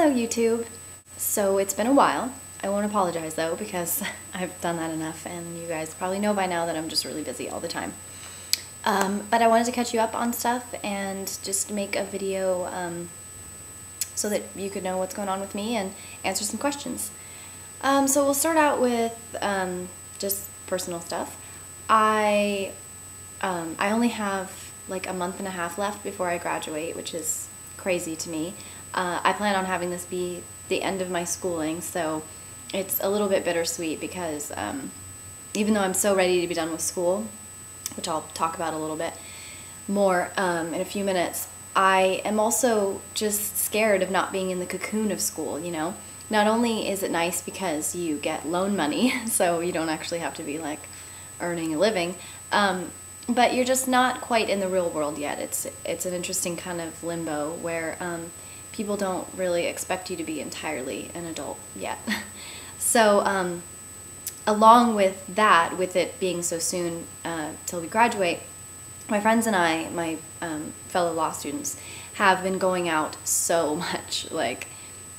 Hello YouTube! So it's been a while. I won't apologize though because I've done that enough and you guys probably know by now that I'm just really busy all the time. But I wanted to catch you up on stuff and just make a video so that you could know what's going on with me and answer some questions. So we'll start out with just personal stuff. I only have like a month and a half left before I graduate, which is crazy to me. I plan on having this be the end of my schooling, so it's a little bit bittersweet because even though I'm so ready to be done with school, which I'll talk about a little bit more in a few minutes, I am also just scared of not being in the cocoon of school, you know? Not only is it nice because you get loan money, so you don't actually have to be like earning a living, but you're just not quite in the real world yet. It's an interesting kind of limbo where people don't really expect you to be entirely an adult yet. So along with that, with it being so soon till we graduate, my friends and I, my fellow law students, have been going out so much, like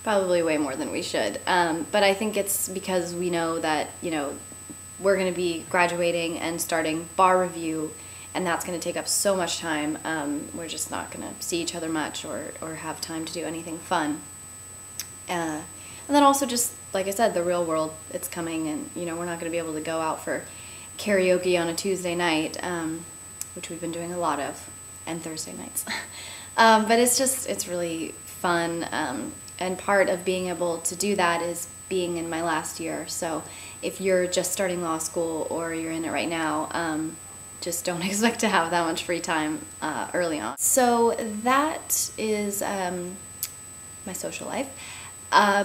probably way more than we should. But I think it's because we know that, you know, we're going to be graduating and starting bar review, and that's going to take up so much time. We're just not going to see each other much or have time to do anything fun. And then also just, like I said, the real world, it's coming, and, you know, we're not going to be able to go out for karaoke on a Tuesday night, which we've been doing a lot of, and Thursday nights. But it's really fun, and part of being able to do that is being in my last year. So if you're just starting law school or you're in it right now, just don't expect to have that much free time early on. So that is my social life.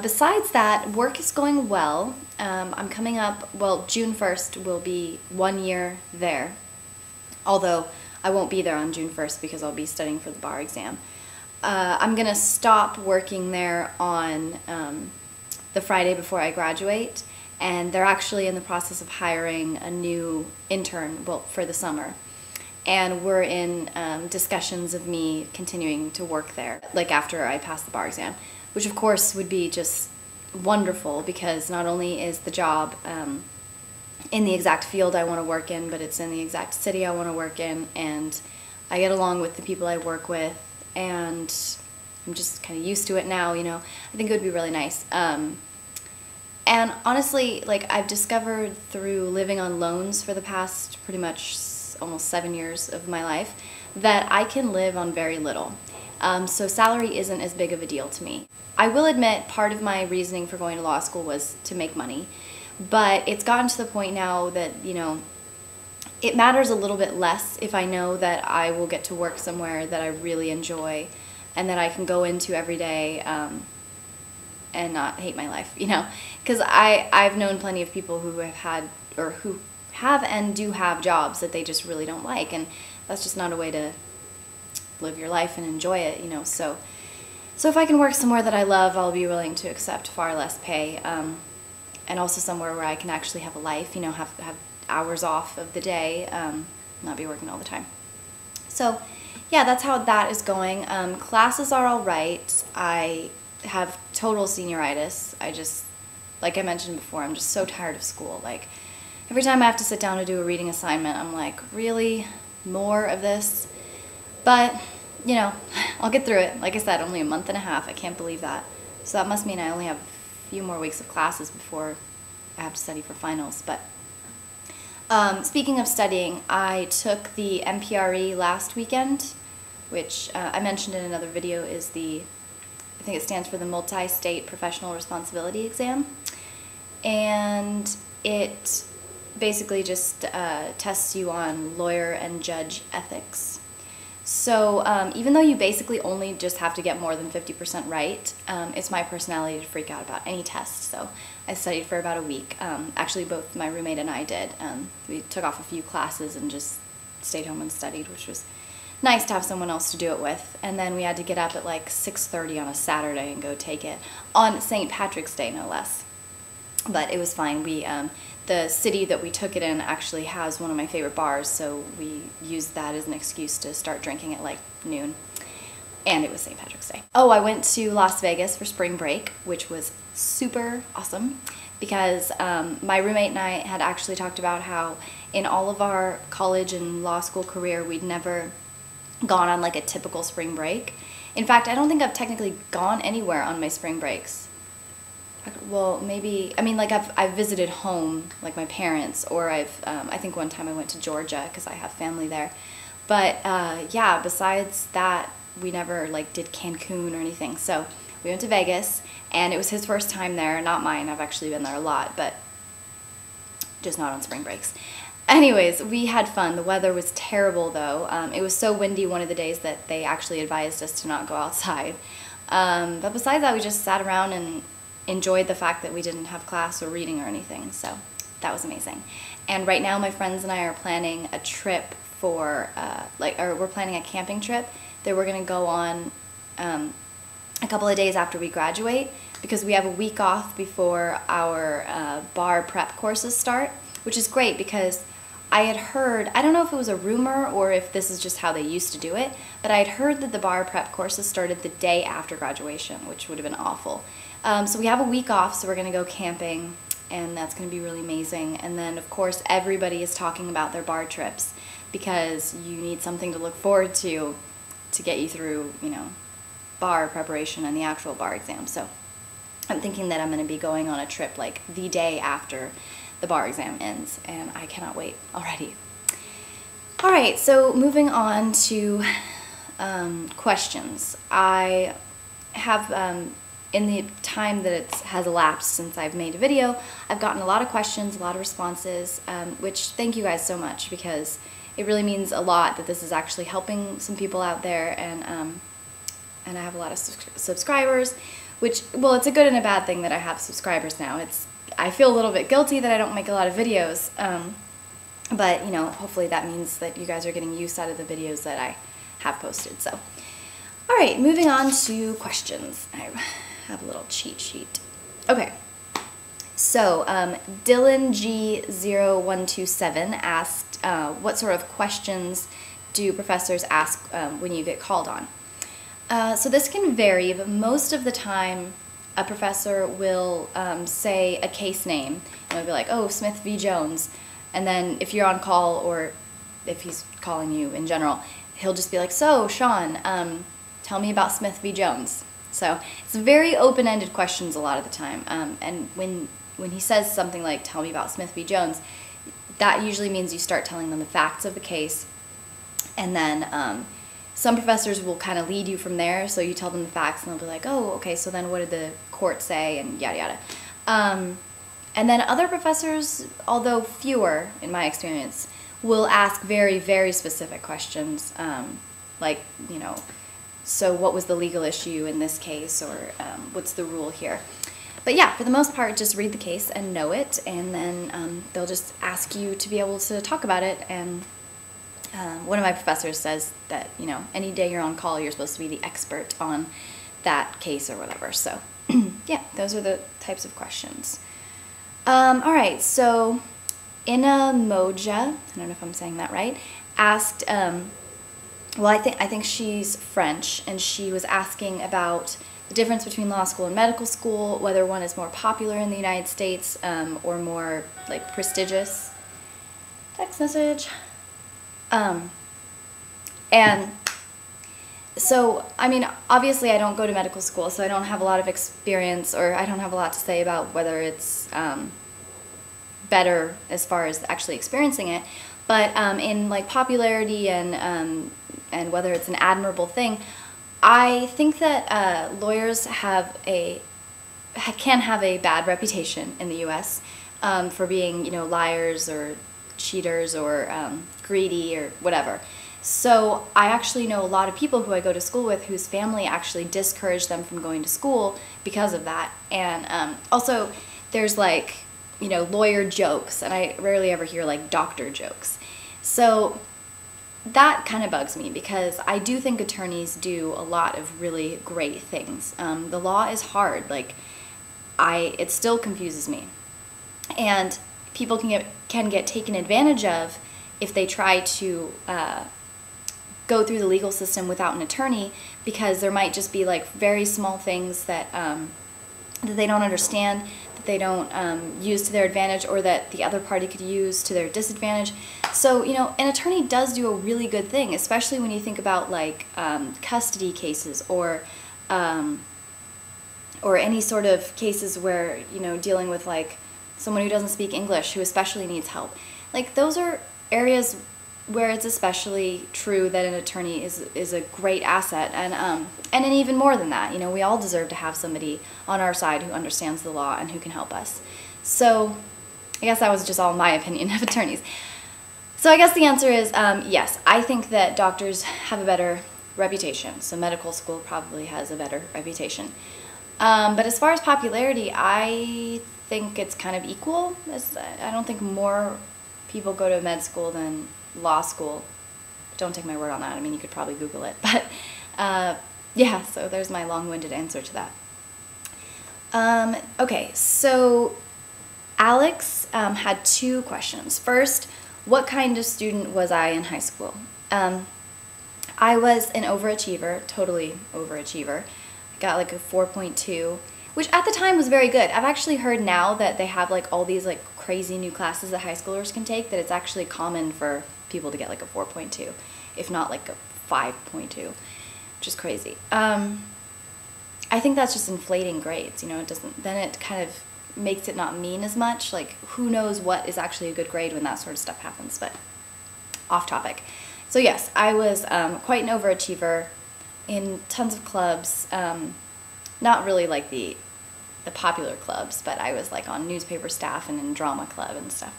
Besides that, work is going well. I'm coming up, well, June 1st will be 1 year there, although I won't be there on June 1st because I'll be studying for the bar exam. I'm going to stop working there on the Friday before I graduate, and they're actually in the process of hiring a new intern, well, for the summer. And we're in discussions of me continuing to work there, like after I pass the bar exam, which of course would be just wonderful because not only is the job in the exact field I want to work in, but it's in the exact city I want to work in, and I get along with the people I work with, and I'm just kind of used to it now, you know. I think it would be really nice. And honestly, like, I've discovered through living on loans for the past pretty much almost 7 years of my life that I can live on very little. So salary isn't as big of a deal to me. I will admit part of my reasoning for going to law school was to make money, but it's gotten to the point now that, you know, it matters a little bit less if I know that I will get to work somewhere that I really enjoy and that I can go into every day and not hate my life, you know, because I've known plenty of people who have had, or who have and do have jobs that they just really don't like, and that's just not a way to live your life and enjoy it, you know. So if I can work somewhere that I love, I'll be willing to accept far less pay, and also somewhere where I can actually have a life, you know, have hours off of the day, not be working all the time. So yeah, that's how that is going. Classes are all right. I have total senioritis. Like I mentioned before, I'm just so tired of school. Like, every time I have to sit down to do a reading assignment, I'm like, really? More of this? But, you know, I'll get through it. Like I said, only a month and a half. I can't believe that. So that must mean I only have a few more weeks of classes before I have to study for finals. But speaking of studying, I took the MPRE last weekend, which I mentioned in another video is I think it stands for the Multi-State Professional Responsibility Exam, and it basically just tests you on lawyer and judge ethics. So even though you basically only just have to get more than 50% right, it's my personality to freak out about any test. So I studied for about a week. Actually, both my roommate and I did. We took off a few classes and just stayed home and studied, which was nice to have someone else to do it with. And then we had to get up at like 6:30 on a Saturday and go take it on St. Patrick's Day, no less. But it was fine. The city that we took it in actually has one of my favorite bars, so we used that as an excuse to start drinking at like noon. And it was St. Patrick's Day. Oh, I went to Las Vegas for spring break, which was super awesome because my roommate and I had actually talked about how in all of our college and law school career, we'd never gone on like a typical spring break. In fact, I don't think I've technically gone anywhere on my spring breaks. Well, maybe, I mean, like I've visited home, like my parents, or I think one time I went to Georgia because I have family there. But yeah, besides that, we never like did Cancun or anything. So we went to Vegas, and it was his first time there, not mine. I've actually been there a lot, but just not on spring breaks. Anyways, we had fun. The weather was terrible though. It was so windy one of the days that they actually advised us to not go outside. But besides that, we just sat around and enjoyed the fact that we didn't have class or reading or anything. So that was amazing. And right now my friends and I are planning a trip for, we're planning a camping trip that we're going to go on a couple of days after we graduate, because we have a week off before our bar prep courses start, which is great because I had heard, I don't know if it was a rumor or if this is just how they used to do it, but I had heard that the bar prep courses started the day after graduation, which would have been awful. So we have a week off, so we're going to go camping, and that's going to be really amazing. And then, of course, everybody is talking about their bar trips because you need something to look forward to get you through, you know, bar preparation and the actual bar exam. So I'm thinking that I'm going to be going on a trip like the day after the bar exam ends, and I cannot wait already. All right, so moving on to questions. I have, in the time that it has elapsed since I've made a video, I've gotten a lot of questions, a lot of responses, which thank you guys so much, because it really means a lot that this is actually helping some people out there, and I have a lot of subscribers, which, well, it's a good and a bad thing that I have subscribers now. I feel a little bit guilty that I don't make a lot of videos, but, you know, hopefully that means that you guys are getting use out of the videos that I have posted. So, all right, moving on to questions. I have a little cheat sheet. Okay. So, Dylan G0127 asked, what sort of questions do professors ask when you get called on? So this can vary, but most of the time a professor will say a case name, and it'll be like, oh, Smith v. Jones, and then if you're on call, or if he's calling you in general, he'll just be like, so, Sean, tell me about Smith v. Jones. So it's very open-ended questions a lot of the time, and when he says something like, tell me about Smith v. Jones, that usually means you start telling them the facts of the case, and then some professors will kind of lead you from there, so you tell them the facts, and they'll be like, oh, okay, so then what did the court say, and yada yada. And then other professors, although fewer in my experience, will ask very, very specific questions, like, you know, so what was the legal issue in this case, or what's the rule here? But yeah, for the most part, just read the case and know it, and then they'll just ask you to be able to talk about it. And one of my professors says that, you know, any day you're on call, you're supposed to be the expert on that case or whatever. So yeah, those are the types of questions. All right, so Ina Moja, I don't know if I'm saying that right, asked, well, I think she's French, and she was asking about the difference between law school and medical school, whether one is more popular in the United States or more like prestigious. Text message. And so, I mean, obviously I don't go to medical school, so I don't have a lot of experience, or I don't have a lot to say about whether it's better as far as actually experiencing it. But in like popularity and whether it's an admirable thing, I think that lawyers can have a bad reputation in the U.S. For being, you know, liars or cheaters or greedy or whatever. So I actually know a lot of people who I go to school with whose family actually discouraged them from going to school because of that. And also there's like, you know, lawyer jokes, and I rarely ever hear like doctor jokes. So that kind of bugs me, because I do think attorneys do a lot of really great things. The law is hard. Like, it still confuses me. And people can get taken advantage of if they try to go through the legal system without an attorney, because there might just be like very small things that that they don't understand, that they don't use to their advantage, or that the other party could use to their disadvantage. So, you know, an attorney does do a really good thing, especially when you think about like custody cases, or any sort of cases where, you know, dealing with like someone who doesn't speak English, who especially needs help. Like, those are areas where it's especially true that an attorney is a great asset, and then even more than that, you know, we all deserve to have somebody on our side who understands the law and who can help us. So I guess that was just all my opinion of attorneys. So I guess the answer is yes, I think that doctors have a better reputation, so medical school probably has a better reputation. But as far as popularity, I think it's kind of equal. I don't think more people go to med school than law school. Don't take my word on that. I mean, you could probably Google it. But yeah, so there's my long-winded answer to that. Okay, so Alex had two questions. First, what kind of student was I in high school? I was an overachiever, totally overachiever. I got like a 4.2, which at the time was very good. I've actually heard now that they have like all these like crazy new classes that high schoolers can take, that it's actually common for people to get like a 4.2, if not like a 5.2, which is crazy. I think that's just inflating grades, you know. It doesn't, then it kind of makes it not mean as much. Like, who knows what is actually a good grade when that sort of stuff happens. But off topic. So yes, I was quite an overachiever in tons of clubs, not really like the popular clubs, but I was like on newspaper staff and in drama club and stuff.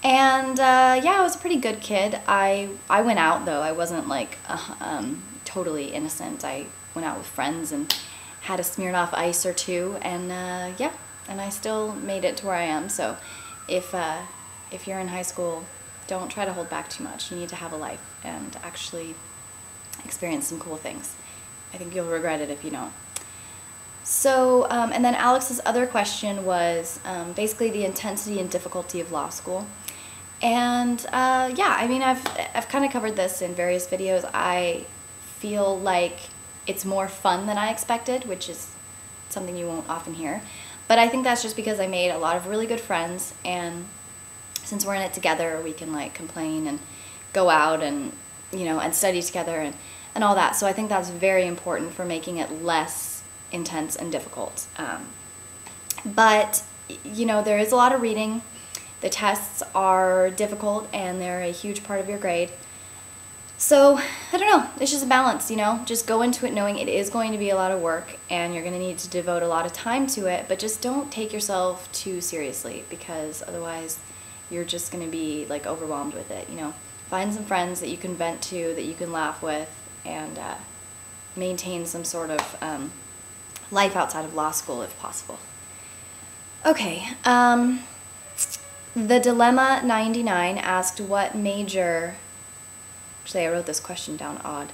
And yeah, I was a pretty good kid. I went out, though. I wasn't like totally innocent. I went out with friends and had a Smirnoff Ice or two, and yeah, and I still made it to where I am. So if you're in high school, don't try to hold back too much. You need to have a life and actually experience some cool things. I think you'll regret it if you don't. So, and then Alex's other question was basically the intensity and difficulty of law school. And yeah, I mean, I've kind of covered this in various videos. I feel like it's more fun than I expected, which is something you won't often hear. But I think that's just because I made a lot of really good friends, and since we're in it together, we can like complain and go out and, you know, and study together and all that. So I think that's very important for making it less intense and difficult. But, you know, there is a lot of reading. The tests are difficult, and they're a huge part of your grade. So, I don't know, it's just a balance, you know. Just go into it knowing it is going to be a lot of work, and you're going to need to devote a lot of time to it, but just don't take yourself too seriously, because otherwise you're just going to be like overwhelmed with it, you know. Find some friends that you can vent to, that you can laugh with, and maintain some sort of life outside of law school if possible. Okay, The Dilemma 99 asked what major, actually I wrote this question down odd.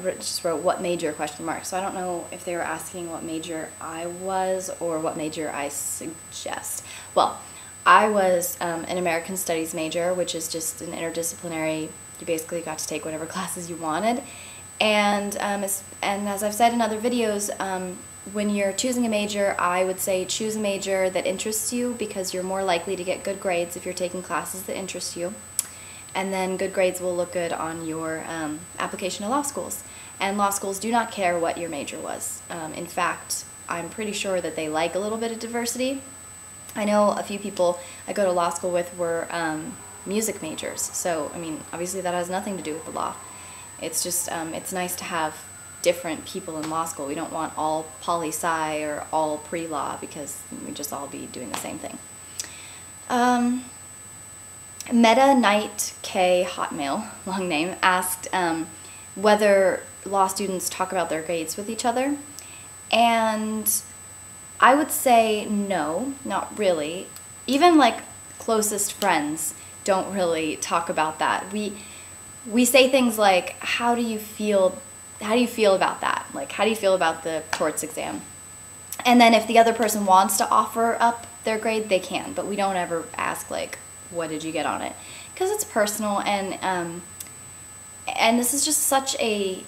Just wrote what major question mark, so I don't know if they were asking what major I was or what major I suggest. Well, I was an American Studies major, which is just an interdisciplinary, you basically got to take whatever classes you wanted. And as I've said in other videos, when you're choosing a major, I would say choose a major that interests you, because you're more likely to get good grades if you're taking classes that interest you. And then good grades will look good on your application to law schools. And law schools do not care what your major was. In fact, I'm pretty sure that they like a little bit of diversity. I know a few people I go to law school with were music majors. So, I mean, obviously that has nothing to do with the law. It's just, it's nice to have different people in law school. We don't want all poli-sci or all pre-law, because we'd just all be doing the same thing. Meta Knight K Hotmail, long name, asked whether law students talk about their grades with each other. And I would say no, not really. Even like closest friends don't really talk about that. We say things like, how do you feel about that? Like, how do you feel about the torts exam? And then if the other person wants to offer up their grade, they can, but we don't ever ask like, what did you get on it? Because it's personal, and And this is just such a,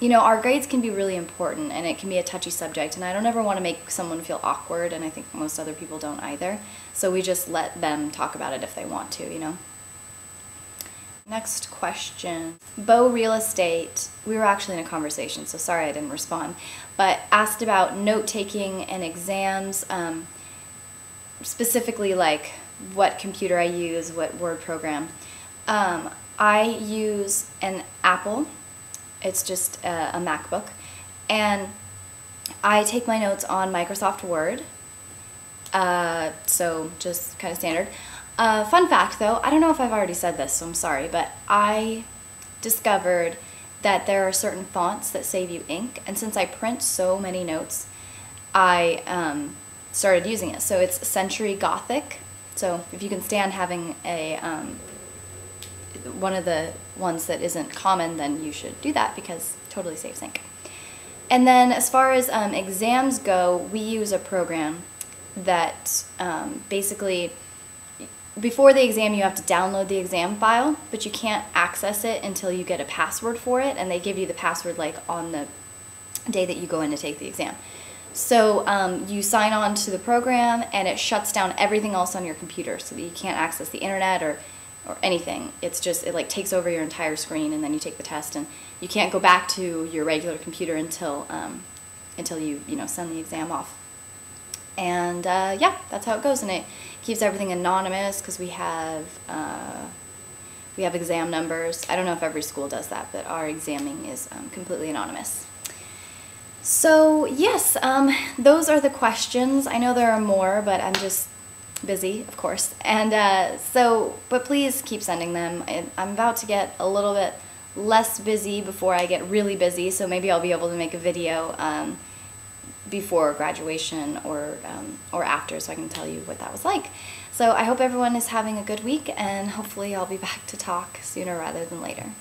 you know, our grades can be really important and it can be a touchy subject, and I don't ever want to make someone feel awkward, and I think most other people don't either. So we just let them talk about it if they want to, you know. Next question. Bo Real Estate, we were actually in a conversation, so sorry I didn't respond, but asked about note-taking and exams, specifically like what computer I use, what Word program. I use an Apple. It's just a MacBook, and I take my notes on Microsoft Word, so just kind of standard. Fun fact though, I don't know if I've already said this, so I'm sorry, but I discovered that there are certain fonts that save you ink, and since I print so many notes, I started using it. So it's Century Gothic, so if you can stand having a one of the ones that isn't common, then you should do that because it totally saves ink. And then as far as exams go, we use a program that basically, before the exam you have to download the exam file, but you can't access it until you get a password for it, and they give you the password like on the day that you go in to take the exam. So you sign on to the program and it shuts down everything else on your computer so that you can't access the internet or anything. It's just, it like takes over your entire screen, and then you take the test, and you can't go back to your regular computer until you know, send the exam off. And yeah, that's how it goes, and it keeps everything anonymous because we have exam numbers. I don't know if every school does that, but our examing is completely anonymous. So yes, those are the questions. I know there are more, but I'm just busy, of course. And but please keep sending them. I'm about to get a little bit less busy before I get really busy, so maybe I'll be able to make a video before graduation or after, so I can tell you what that was like. So I hope everyone is having a good week, and hopefully I'll be back to talk sooner rather than later.